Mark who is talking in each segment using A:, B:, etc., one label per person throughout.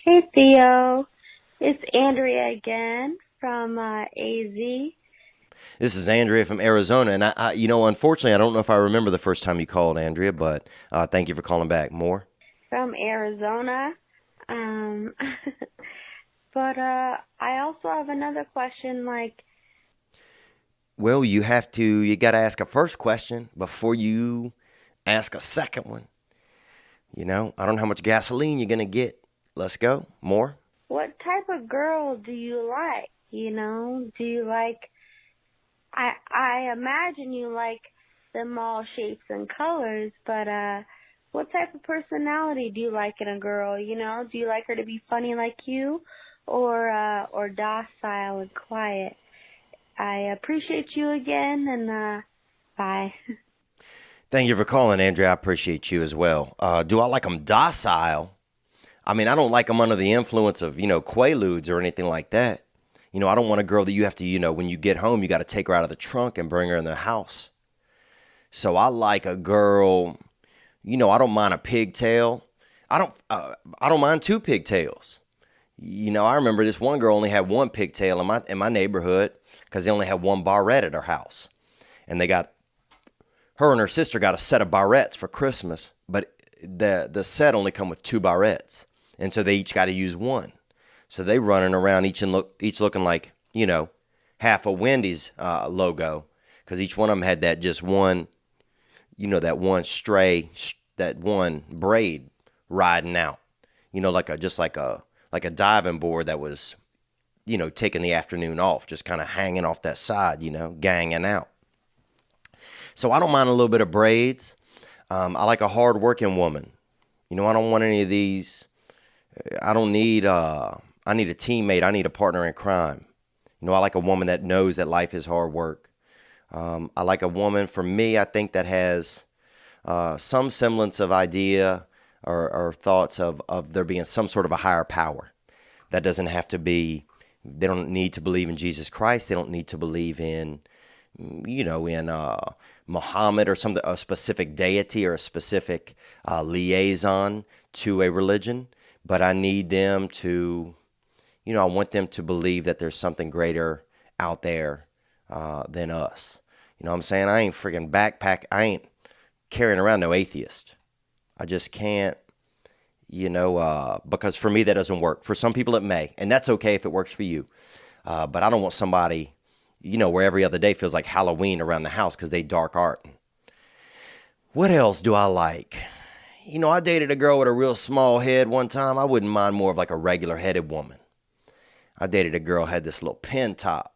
A: Hey Theo, it's Andrea again from AZ.
B: This is Andrea from Arizona, and unfortunately, I don't know if I remember the first time you called, Andrea, but thank you for calling back. More?
A: From Arizona. Um, but I also have another question.
B: Well, you got to ask a first question before you ask a second one. I don't know how much gasoline you're gonna get. Let's go. More?
A: What type of girl do you like? Do you like? I imagine you like them all shapes and colors, but what type of personality do you like in a girl? Do you like her to be funny like you, or docile and quiet? I appreciate you again, and bye.
B: Thank you for calling, Andrea. I appreciate you as well. Do I like them docile? I mean, I don't like them under the influence of Quaaludes or anything like that. I don't want a girl that you have to, when you get home, you got to take her out of the trunk and bring her in the house. So I like a girl, I don't mind a pigtail. I don't mind two pigtails. I remember this one girl only had one pigtail in my neighborhood because they only had one barrette at her house. And her and her sister got a set of barrettes for Christmas, but the set only come with two barrettes. And so they each got to use one. So they running around each looking like, half a Wendy's logo, because each one of them had that just one, that one that one braid riding out, like a diving board that was, taking the afternoon off, just kind of hanging off that side, ganging out. So I don't mind a little bit of braids. I like a hard-working woman. I don't want any of these. I don't need. I need a teammate. I need a partner in crime. I like a woman that knows that life is hard work. I like a woman, for me, I think that has some semblance of idea or thoughts of there being some sort of a higher power. That doesn't have to be, they don't need to believe in Jesus Christ. They don't need to believe in, Muhammad or a specific deity or a specific liaison to a religion. But I need them to, I want them to believe that there's something greater out there than us. You know what I'm saying? I ain't freaking I ain't carrying around no atheist. I just can't, because for me that doesn't work. For some people it may, and that's okay if it works for you. But I don't want somebody, where every other day feels like Halloween around the house because they dark art. What else do I like? I dated a girl with a real small head one time. I wouldn't mind more of like a regular headed woman. I dated a girl who had this little pin top.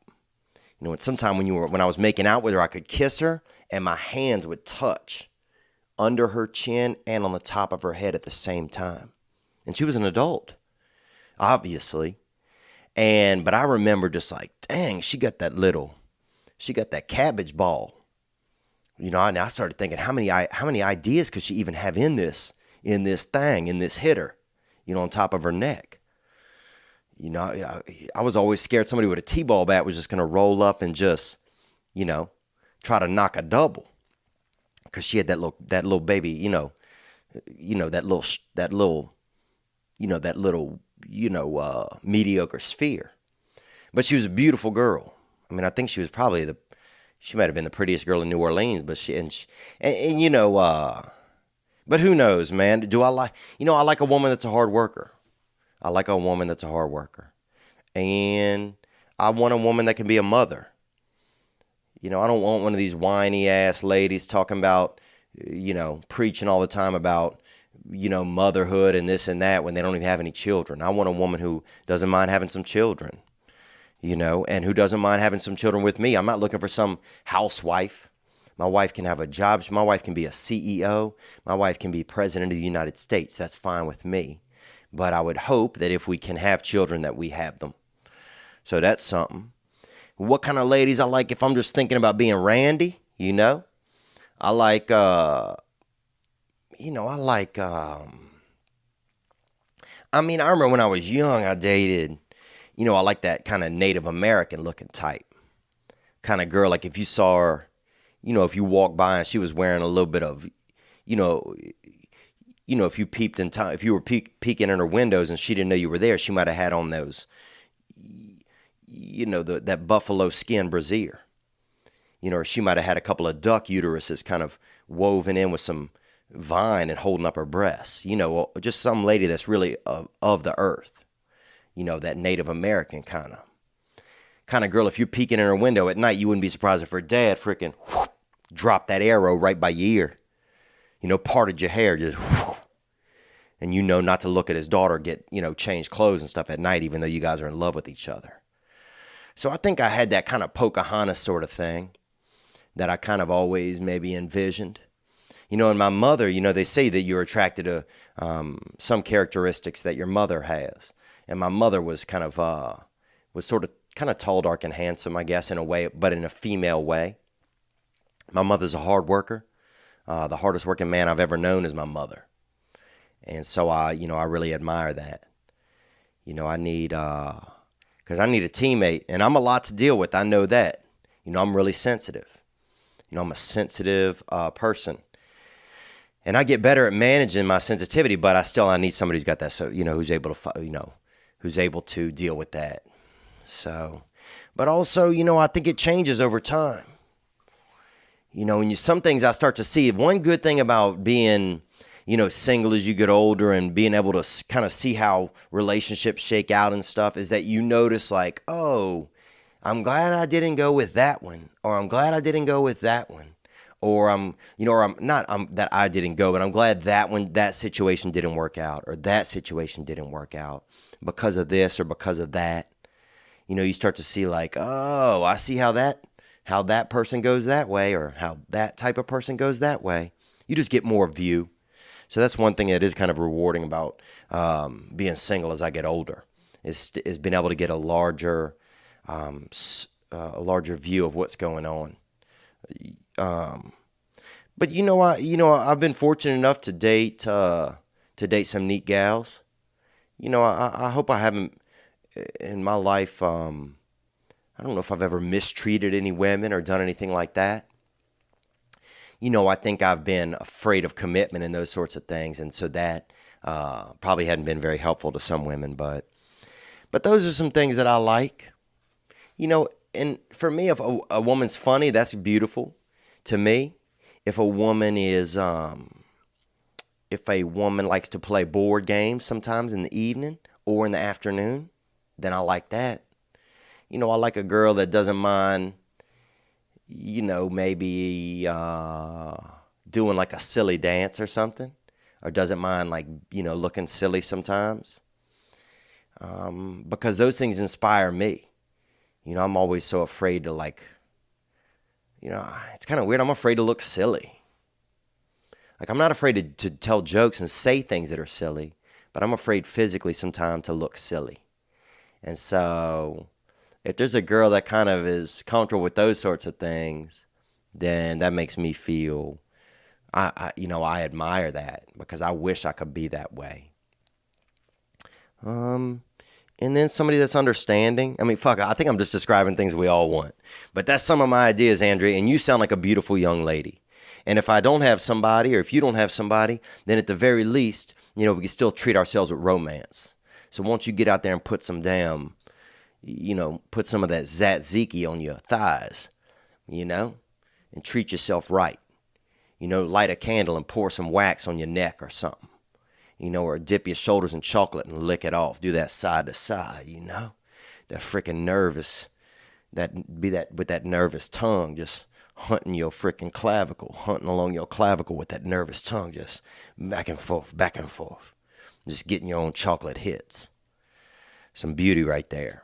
B: And sometime when I was making out with her, I could kiss her and my hands would touch under her chin and on the top of her head at the same time. And she was an adult, obviously. But I remember just like, dang, she got that cabbage ball. And I started thinking, how many ideas could she even have in this hitter, on top of her neck? I was always scared somebody with a T-ball bat was just going to roll up and just, try to knock a double. Because she had that little baby, that little mediocre sphere. But she was a beautiful girl. I mean, I think she was probably she might have been the prettiest girl in New Orleans, but but who knows, man? I like a woman that's a hard worker. I like a woman that's a hard worker. And I want a woman that can be a mother. I don't want one of these whiny ass ladies talking about, preaching all the time about, motherhood and this and that when they don't even have any children. I want a woman who doesn't mind having some children, and who doesn't mind having some children with me. I'm not looking for some housewife. My wife can have a job. My wife can be a CEO. My wife can be president of the United States. That's fine with me. But I would hope that if we can have children, that we have them. So that's something. What kind of ladies I like if I'm just thinking about being randy, I like, I remember when I was young, I dated, I like that kind of Native American looking type. Kind of girl, like if you saw her, if you walked by and she was wearing a little bit of, if you peeped in time, if you were peeking in her windows and she didn't know you were there, she might have had on those, that buffalo skin brassiere. Or she might have had a couple of duck uteruses kind of woven in with some vine and holding up her breasts. Just some lady that's really of the earth. That Native American kind of girl. If you're peeking in her window at night, you wouldn't be surprised if her dad freaking dropped that arrow right by your ear. Parted your hair, just whoosh, and not to look at his daughter get, change clothes and stuff at night, even though you guys are in love with each other. So I think I had that kind of Pocahontas sort of thing that I kind of always maybe envisioned. And my mother, they say that you're attracted to some characteristics that your mother has. And my mother was kind of, tall, dark, and handsome, I guess, in a way, but in a female way. My mother's a hard worker. The hardest working man I've ever known is my mother. And so I really admire that. I need, because I need a teammate, and I'm a lot to deal with. I know that. I'm really sensitive. I'm a sensitive person. And I get better at managing my sensitivity, but I need somebody who's got that, so, who's able to, who's able to deal with that. So, but also, I think it changes over time. And some things I start to see. One good thing about being, single as you get older and being able to kind of see how relationships shake out and stuff is that you notice like, oh, I'm glad I didn't go with that one, or I'm glad I didn't go with that one, or that I didn't go, but I'm glad that situation didn't work out, or that situation didn't work out because of this or because of that. You start to see like, oh, I see how that person goes that way, or how that type of person goes that way. You just get more view. So that's one thing that is kind of rewarding about being single as I get older, is being able to get a larger view of what's going on. But I've been fortunate enough to date some neat gals. I hope I haven't in my life. I don't know if I've ever mistreated any women or done anything like that. I think I've been afraid of commitment and those sorts of things, and so that probably hadn't been very helpful to some women. But those are some things that I like. And for me, if a woman's funny, that's beautiful to me. If a woman likes to play board games sometimes in the evening or in the afternoon, then I like that. I like a girl that doesn't mind, maybe doing like a silly dance or something, or doesn't mind like, looking silly sometimes, because those things inspire me. I'm always so afraid to like, it's kind of weird. I'm afraid to look silly. Like, I'm not afraid to tell jokes and say things that are silly, but I'm afraid physically sometimes to look silly. And so if there's a girl that kind of is comfortable with those sorts of things, then that makes me feel, I admire that, because I wish I could be that way. And then somebody that's understanding. I mean, fuck, I think I'm just describing things we all want. But that's some of my ideas, Andrea, and you sound like a beautiful young lady. And if I don't have somebody, or if you don't have somebody, then at the very least, we can still treat ourselves with romance. So once you get out there and put some put some of that tzatziki on your thighs, and treat yourself right. Light a candle and pour some wax on your neck or something. Or dip your shoulders in chocolate and lick it off. Do that side to side, That freaking nervous, with that nervous tongue, just hunting your freaking clavicle, hunting along your clavicle with that nervous tongue, just back and forth, just getting your own chocolate hits. Some beauty right there.